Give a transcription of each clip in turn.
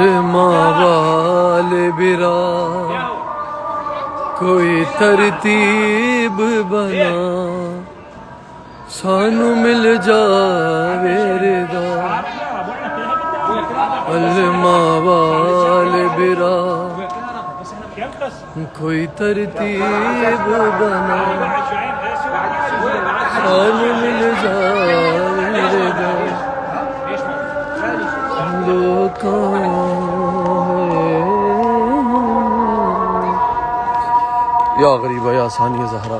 الموال برا کوئی ترتیب بنا سانو مل جاوے رضا الموال برا کوئی ترتیب بنا سانو مل جاوے رضا یا غریبہ یا ثانی زہرا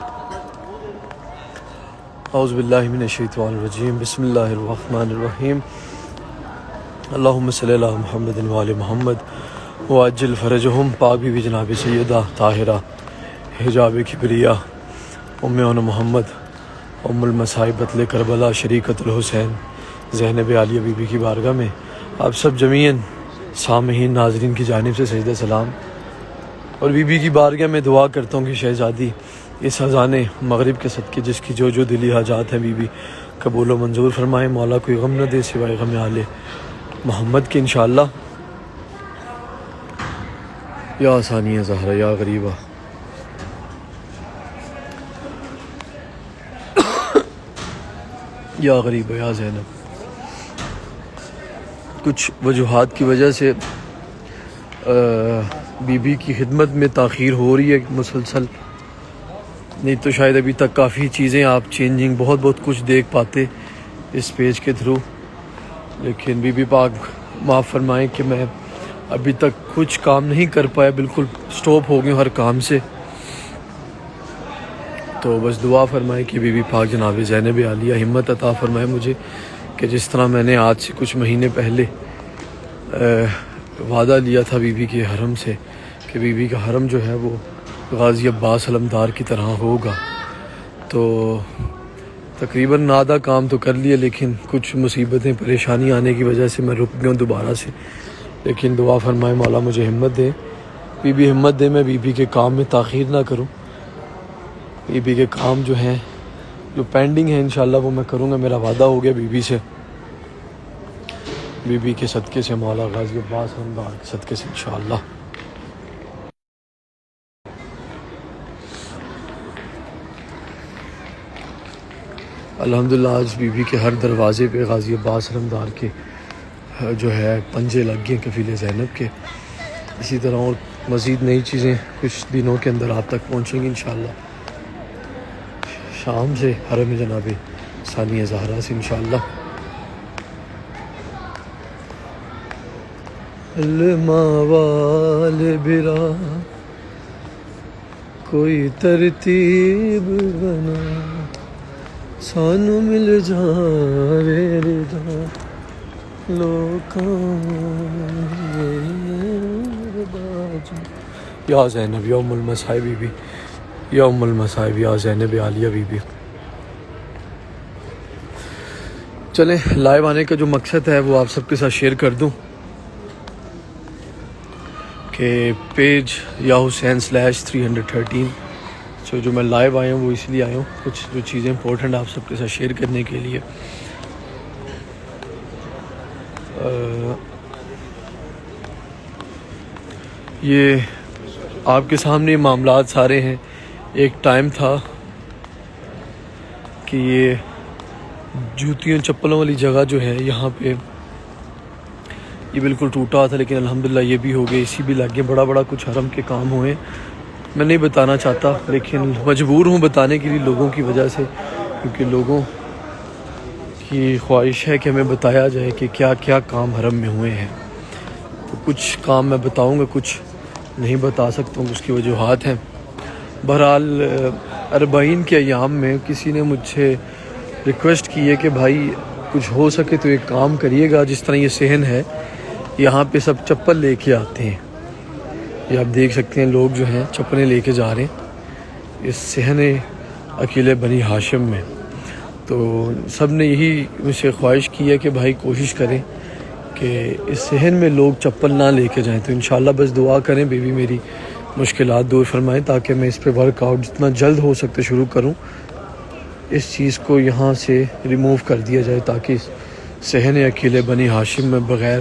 اعوذ باللہ من الشیطان الرجیم بسم اللہ الرحمن الرحیم اللہم صلی اللہ محمد وآل محمد وعجل فرجہم پاک بی بی جناب سیدہ طاہرہ حجاب کبریہ ام محمد ام المصائب بطل کربلا شریکت الحسین زینب عالیہ بی بی کی بارگاہ میں آپ سب جمیعاً سامعین ناظرین کی جانب سے سجدہ سلام اور بی بی کی بارگاہ میں دعا کرتا ہوں کہ شہزادی اس اذان مغرب کے صدقے جس کی جو دلی حاجات ہیں بی بی قبول و منظور فرمائے، مولا کوئی غم نہ دے سوائے غم آل محمد کے انشاءاللہ۔ یا ثانی زہرا یا غریبہ یا غریبہ یا زینب، کچھ وجوہات کی وجہ سے بی بی کی خدمت میں تاخیر ہو رہی ہے مسلسل، نہیں تو شاید ابھی تک کافی چیزیں آپ چینجنگ بہت کچھ دیکھ پاتے اس پیج کے تھرو، لیکن بی بی پاک معاف فرمائیں کہ میں ابھی تک کچھ کام نہیں کر پایا، بالکل سٹاپ ہو گئے ہر کام سے۔ تو بس دعا فرمائیں کہ بی بی پاک جناب زینب عالیہ ہمت عطا فرمائے مجھے کہ جس طرح میں نے آج سے کچھ مہینے پہلے وعدہ لیا تھا بی بی کے حرم سے کہ بی بی کا حرم جو ہے وہ غازی عباس علمدار کی طرح ہوگا، تو تقریباً آدھا کام تو کر لیا، لیکن کچھ مصیبتیں پریشانی آنے کی وجہ سے میں رک گیا ہوں دوبارہ سے۔ لیکن دعا فرمائے مولا مجھے ہمت دے، بی بی ہمت دے، میں بی بی کے کام میں تاخیر نہ کروں، بی بی کے کام جو ہیں جو پینڈنگ ہیں انشاءاللہ وہ میں کروں گا، میرا وعدہ ہو گیا بی بی سے، بی بی کے صدقے سے، مولا غازی عباس علمدار کے صدقے سے انشاءاللہ۔ الحمدللہ آج بی بی کے ہر دروازے پہ غازی عباس علمدار کے جو ہے پنجے لگ گئے کفیل زینب کے، اسی طرح اور مزید نئی چیزیں کچھ دنوں کے اندر آپ تک پہنچیں گی انشاءاللہ، شام سے حرم جناب ثانی زہرا سے انشاءاللہ۔ الموال برا کوئی ترتیب بنا سانو مل جاوے رضا یا زینب یا ام المصائب بی بی یا ام المصائب یا زینب عالیہ بی بی۔ چلیں لائیو آنے کا جو مقصد ہے وہ آپ سب کے ساتھ شیئر کر دوں کہ پیج یا حسین/313 جو میں لائیو آیا ہوں وہ اس لیے آیا ہوں، کچھ جو چیزیں امپورٹنٹ آپ سب کے ساتھ شیئر کرنے کے لیے۔ یہ آپ کے سامنے معاملات سارے ہیں۔ ایک ٹائم تھا کہ یہ جوتیوں چپلوں والی جگہ جو ہے یہاں پہ یہ بالکل ٹوٹا تھا، لیکن الحمدللہ یہ بھی ہو گیا، اسی بھی لگ گئے، بڑا کچھ حرم کے کام ہوئے۔ میں نہیں بتانا چاہتا لیکن مجبور ہوں بتانے کے لیے لوگوں کی وجہ سے، کیونکہ لوگوں کی خواہش ہے کہ ہمیں بتایا جائے کہ کیا کام حرم میں ہوئے ہیں۔ تو کچھ کام میں بتاؤں گا، کچھ نہیں بتا سکتا ہوں، اس کی وجوہات ہیں۔ بہرحال 40 کے ایام میں کسی نے مجھ سے ریکویسٹ کی ہے کہ بھائی کچھ ہو سکے تو ایک کام کریے گا، جس طرح یہ صحن ہے یہاں پہ سب چپل لے کے آتے ہیں، یہ آپ دیکھ سکتے ہیں لوگ جو ہیں چپلیں لے کے جا رہے ہیں اس صحن عقیل بنی ہاشم میں۔ تو سب نے یہی مجھ سے خواہش کی ہے کہ بھائی کوشش کریں کہ اس صحن میں لوگ چپل نہ لے کے جائیں، تو انشاءاللہ بس دعا کریں بی بی میری مشکلات دور فرمائیں تاکہ میں اس پہ ورک آؤٹ جتنا جلد ہو سکتے شروع کروں، اس چیز کو یہاں سے ریموو کر دیا جائے تاکہ صحن عقیل بنی ہاشم میں بغیر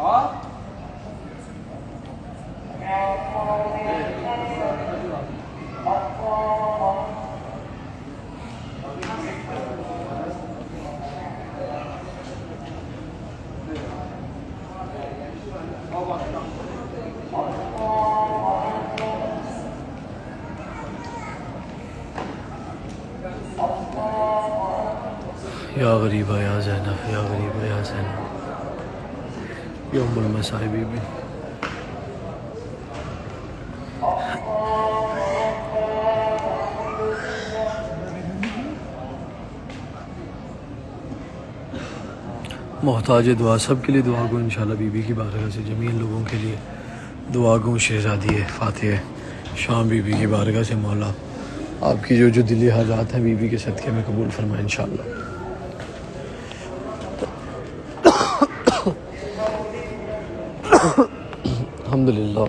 یا غریبہ یا زینب، یا غریبہ یا زینب، یا ام المصائب بی بی۔ محتاج دعا سب کے لیے دعا گو انشاءاللہ، بی بی کی بارگاہ سے جمیع لوگوں کے لیے دعا گو۔ شہزادی فاتح شام بی بی کی بارگاہ سے مولا آپ کی جو دلی حاجات ہیں بی بی کے صدقے میں قبول فرمائے انشاءاللہ۔ الحمدللہ۔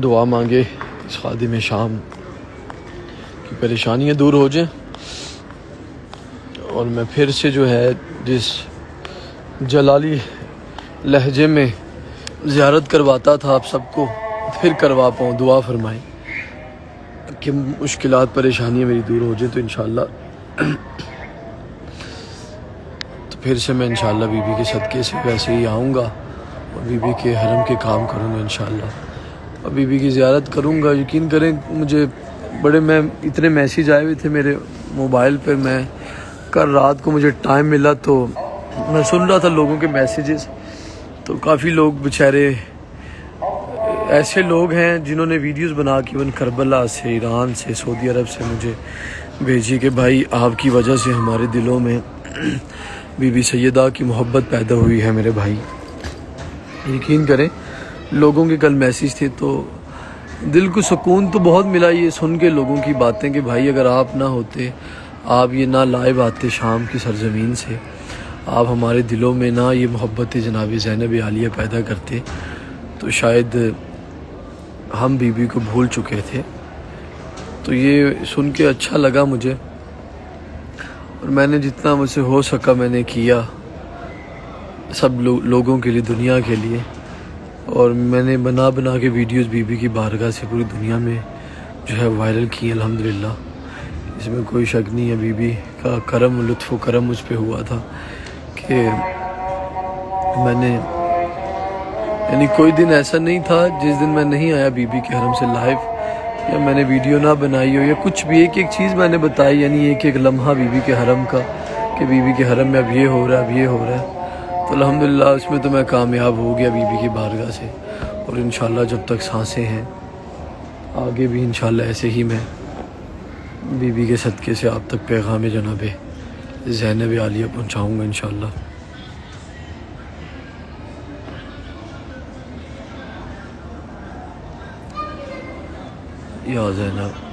دعا مانگے اس خادم شام کی پریشانیاں دور ہو جائیں، اور میں پھر سے جو ہے جس جلالی لہجے میں زیارت کرواتا تھا آپ سب کو پھر کروا پاؤں۔ دعا فرمائیں کہ مشکلات پریشانیاں میری دور ہو جائیں، تو انشاءاللہ تو پھر سے میں انشاءاللہ بی بی کے صدقے سے ویسے ہی آؤں گا اور بی بی کے حرم کے کام کروں گا انشاءاللہ، اور بی بی کی زیارت کروں گا۔ یقین کریں مجھے میں اتنے میسیج آئے ہوئے تھے میرے موبائل پر، میں کل رات کو مجھے ٹائم ملا تو میں سن رہا تھا لوگوں کے میسیجز، تو کافی لوگ بیچارے ایسے لوگ ہیں جنہوں نے ویڈیوز بنا کے کربلا سے، ایران سے، سعودی عرب سے مجھے بھیجی کہ بھائی آپ کی وجہ سے ہمارے دلوں میں بی بی سیدہ کی محبت پیدا ہوئی ہے میرے بھائی۔ یقین کریں لوگوں کے کل میسیج تھے تو دل کو سکون تو بہت ملا یہ سن کے لوگوں کی باتیں کہ بھائی اگر آپ نہ ہوتے، آپ یہ نہ لائیو آتے شام کی سرزمین سے، آپ ہمارے دلوں میں نہ یہ محبت جناب زینب عالیہ پیدا کرتے، تو شاید ہم بی بی کو بھول چکے تھے۔ تو یہ سن کے اچھا لگا مجھے، اور میں نے جتنا مجھ سے ہو سکا میں نے کیا سب لوگوں کے لیے، دنیا کے لیے، اور میں نے بنا کے ویڈیوز بی بی کی بارگاہ سے پوری دنیا میں جو ہے وائرل کی الحمدللہ۔ اس میں کوئی شک نہیں ہے، بی بی کا کرم، لطف و کرم مجھ پہ ہوا تھا کہ میں نے یعنی کوئی دن ایسا نہیں تھا جس دن میں نہیں آیا بی بی کے حرم سے لائیو، یا میں نے ویڈیو نہ بنائی ہو یا کچھ بھی، ایک چیز میں نے بتائی، یعنی ایک لمحہ بی بی کے حرم کا کہ بی بی کے حرم میں اب یہ ہو رہا ہے، اب یہ ہو رہا ہے۔ تو الحمدللہ اس میں تو میں کامیاب ہو گیا بی بی کی بارگاہ سے، اور انشاءاللہ جب تک سانسیں ہیں آگے بھی انشاءاللہ ایسے ہی میں بی بی کے صدقے سے آپ تک پیغام جناب زینب عالیہ پہنچاؤں گا انشاءاللہ۔ یا زینب،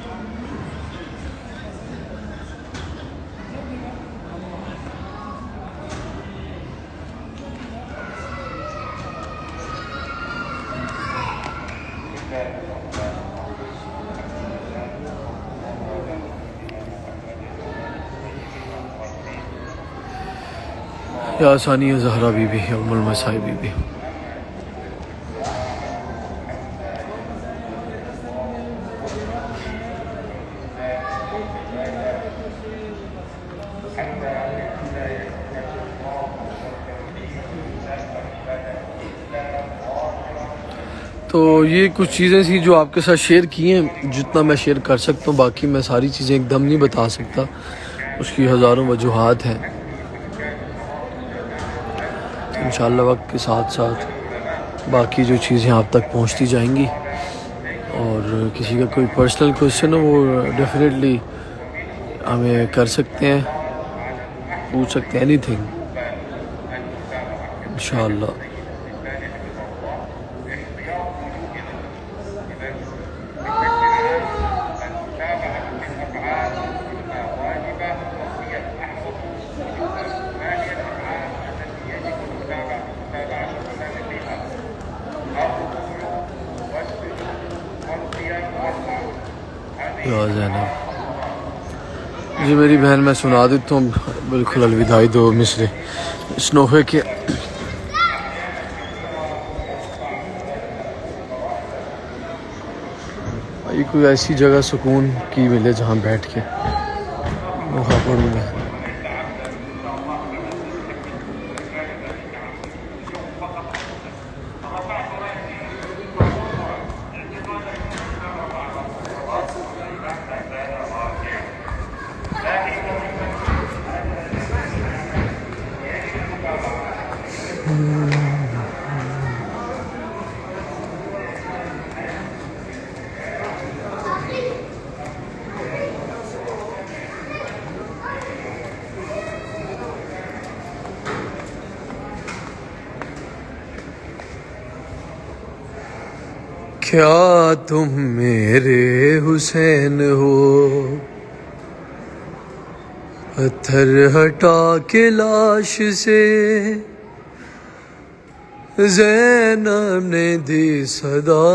یا ثانیہ زہرا بی بی، ام المصائب بی بی۔ تو یہ کچھ چیزیں تھیں جو آپ کے ساتھ شیئر کی ہیں، جتنا میں شیئر کر سکتا ہوں، باقی میں ساری چیزیں ایک دم نہیں بتا سکتا، اس کی ہزاروں وجوہات ہیں۔ انشاءاللہ وقت کے ساتھ ساتھ باقی جو چیزیں آپ تک پہنچتی جائیں گی، اور کسی کا کوئی پرسنل کویسچن ہو وہ ڈیفینیٹلی ہمیں کر سکتے ہیں، پوچھ سکتے ہیں، اینی تھنگ انشاءاللہ۔ یا زینب، جی میری بہن میں سنا دیتا ہوں بالکل الوداعی دو مصرے سنوفے کے. یہ کوئی ایسی جگہ سکون کی ملے جہاں بیٹھ کے موقع پڑوں گا. کیا تم میرے حسین ہو، پتھر ہٹا کے لاش سے زینب نے دی صدا.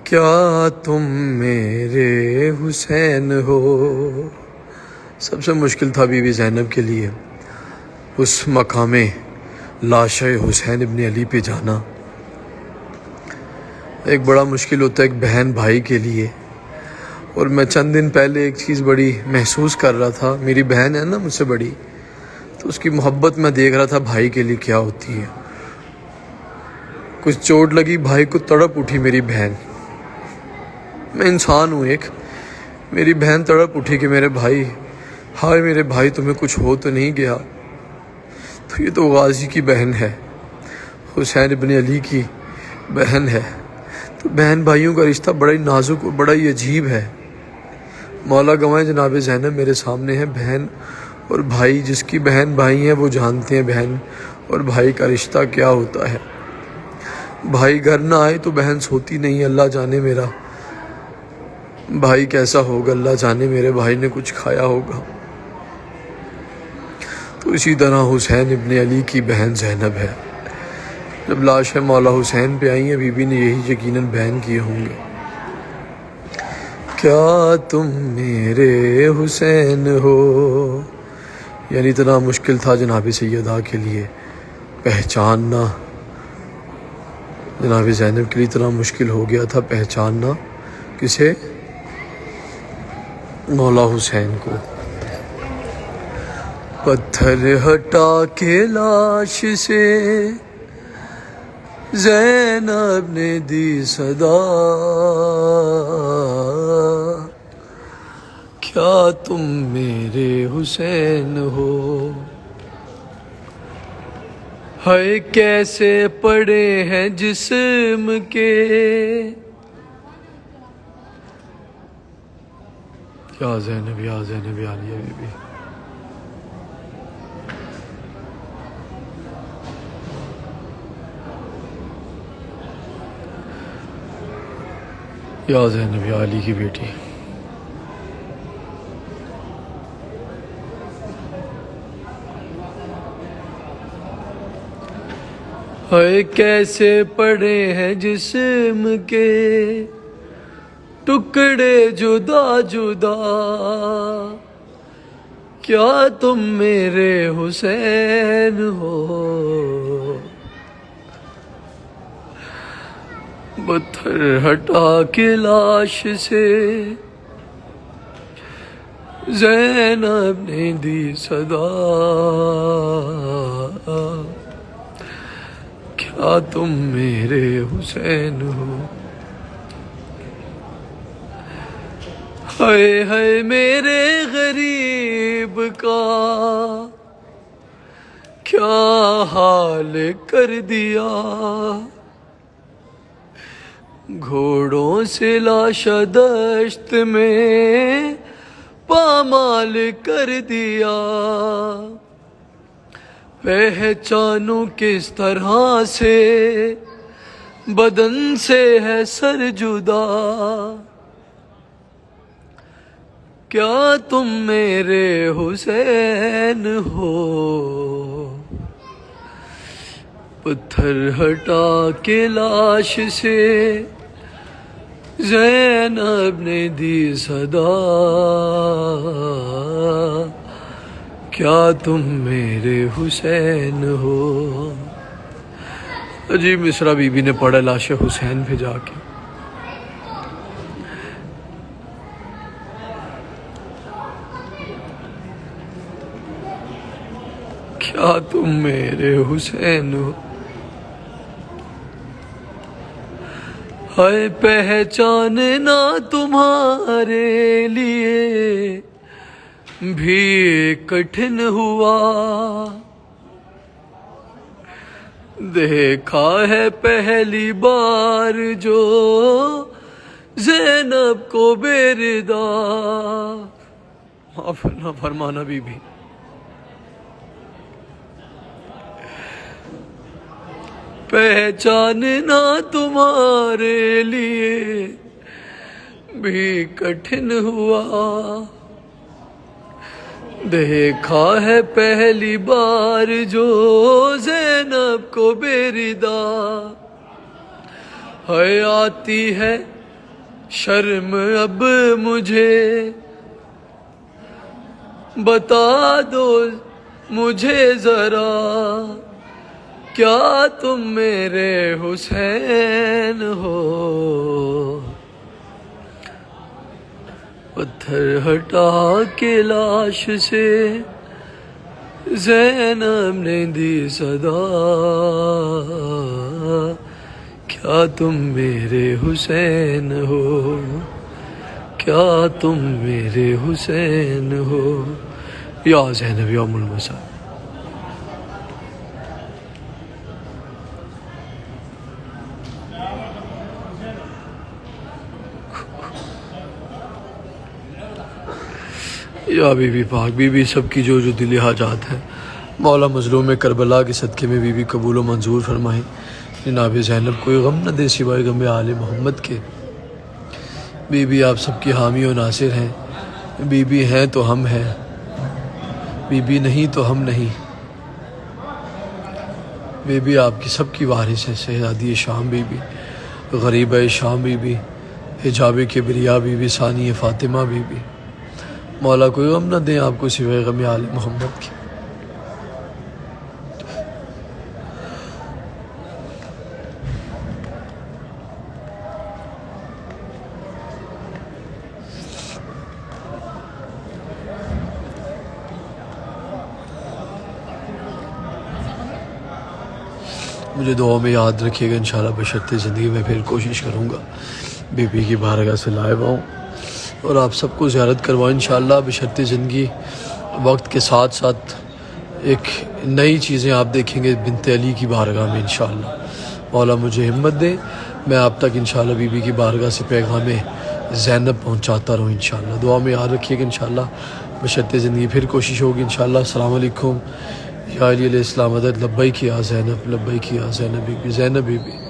کیا تم میرے حسین ہو. سب سے مشکل تھا بی بی زینب کے لیے اس مقام لاش حسین ابن علی پہ جانا. ایک بڑا مشکل ہوتا ہے ایک بہن بھائی کے لیے. اور میں چند دن پہلے ایک چیز بڑی محسوس کر رہا تھا. میری بہن ہے نا مجھ سے بڑی، تو اس کی محبت میں دیکھ رہا تھا بھائی کے لیے کیا ہوتی ہے. کچھ چوٹ لگی بھائی کو، تڑپ اٹھی میری بہن. میں انسان ہوں ایک، میری بہن تڑپ اٹھی کہ میرے بھائی، ہائے میرے بھائی تمہیں کچھ ہو تو نہیں گیا. تو یہ تو غازی کی بہن ہے، حسین ابن علی کی بہن ہے. تو بہن بھائیوں کا رشتہ بڑا ہی نازک اور بڑا ہی عجیب ہے. مولا گنوائے جناب زینب میرے سامنے ہے. بہن اور بھائی، جس کی بہن بھائی ہیں وہ جانتے ہیں بہن اور بھائی کا رشتہ کیا ہوتا ہے. بھائی گھر نہ آئے تو بہن سوتی نہیں. اللہ جانے میرا بھائی کیسا ہوگا، اللہ جانے میرے بھائی نے کچھ کھایا ہوگا. تو اسی طرح حسین ابن علی کی بہن زینب ہے. جب لاش مولا حسین پہ آئی ہیں بی بی نے یہی یقیناً بیان کیے ہوں گے. کیا تم میرے حسین ہو. یعنی اتنا مشکل تھا جناب سیدہ کے لیے پہچاننا، جناب زینب کے لیے اتنا مشکل ہو گیا تھا پہچاننا کسے، مولا حسین کو. پتھر ہٹا کے لاش سے زینب نے دی صدا. کیا تم میرے حسین ہو. ہے کیسے پڑے ہیں جسم کے، یا زینب یا زینب یا علیہ بی بی. یا زینب یا علی کی بیٹی. ہے کیسے پڑے ہیں جسم کے ٹکڑے جدا جدا. کیا تم میرے حسین ہو. پتھر ہٹا کے لاش سے زینب نے دی صدا. کیا تم میرے حسین ہو. ہائے ہائے میرے غریب کا کیا حال کر دیا. گھوڑوں سے لاشا دشت میں پامال کر دیا. پہچانوں کس طرح سے بدن سے ہے سر جدا. کیا تم میرے حسین ہو. پتھر ہٹا کے لاش سے زینب نے دی صدا، کیا تم میرے حسین ہو. عجیب مصرع بی بی نے پڑھا لاش حسین پہ جا کے. کیا تم میرے حسین ہو. ہے پہچاننا تمہارے لیے بھی کٹھن ہوا، دیکھا ہے پہلی بار جو زینب کو بے ردا. معاف نہ فرمانا بی بی. پہچاننا تمہارے لیے بھی کٹھن ہوا، دیکھا ہے پہلی بار جو زینب کو بے ردا. ہے آتی ہے شرم اب مجھے، بتا دو مجھے ذرا، کیا تم میرے حسین ہو. پتھر ہٹا کے لاش سے زینب نے دی صدا، کیا تم میرے حسین ہو، کیا تم میرے حسین ہو. یا زینب یا ام المصائب. یا بی بی پاک، بی بی سب کی جو دلی حاجات ہیں مولا مظلوم کربلا کے صدقے میں بی بی قبول و منظور فرمائیں. جناب زینب کوئی غم نہ دے سوائے غم آل محمد کے. بی بی آپ سب کی حامی و ناصر ہیں. بی بی ہیں تو ہم ہیں، بی بی نہیں تو ہم نہیں. بی بی آپ کی سب کی وارث ہے. شہزادی شام بی بی، غریبہ شام بی بی، حجاب کبریا بی بی، ثانی فاطمہ بی بی. مولا کوئی غم نہ دیں آپ کو سوائے غم آل محمد کی. مجھے دعا میں یاد رکھیے گا انشاءاللہ. بشرط زندگی میں پھر کوشش کروں گا بی بی کی بارگاہ سے لائیو آؤں اور آپ سب کو زیارت کرواؤں انشاءاللہ. بشرط زندگی وقت کے ساتھ ساتھ ایک نئی چیزیں آپ دیکھیں گے بنت علی کی بارگاہ میں انشاءاللہ. مولا مجھے ہمت دے، میں آپ تک انشاءاللہ بی بی کی بارگاہ سے پیغام زینب پہنچاتا رہوں انشاءاللہ. دعا میں یاد رکھیے گا انشاءاللہ. بشرط زندگی پھر کوشش ہوگی انشاءاللہ. السلام علیکم. یا علی علیہ السلام مدد. لبیک یا زینب، لبیک یا Zainab Bibi, Zainab be be.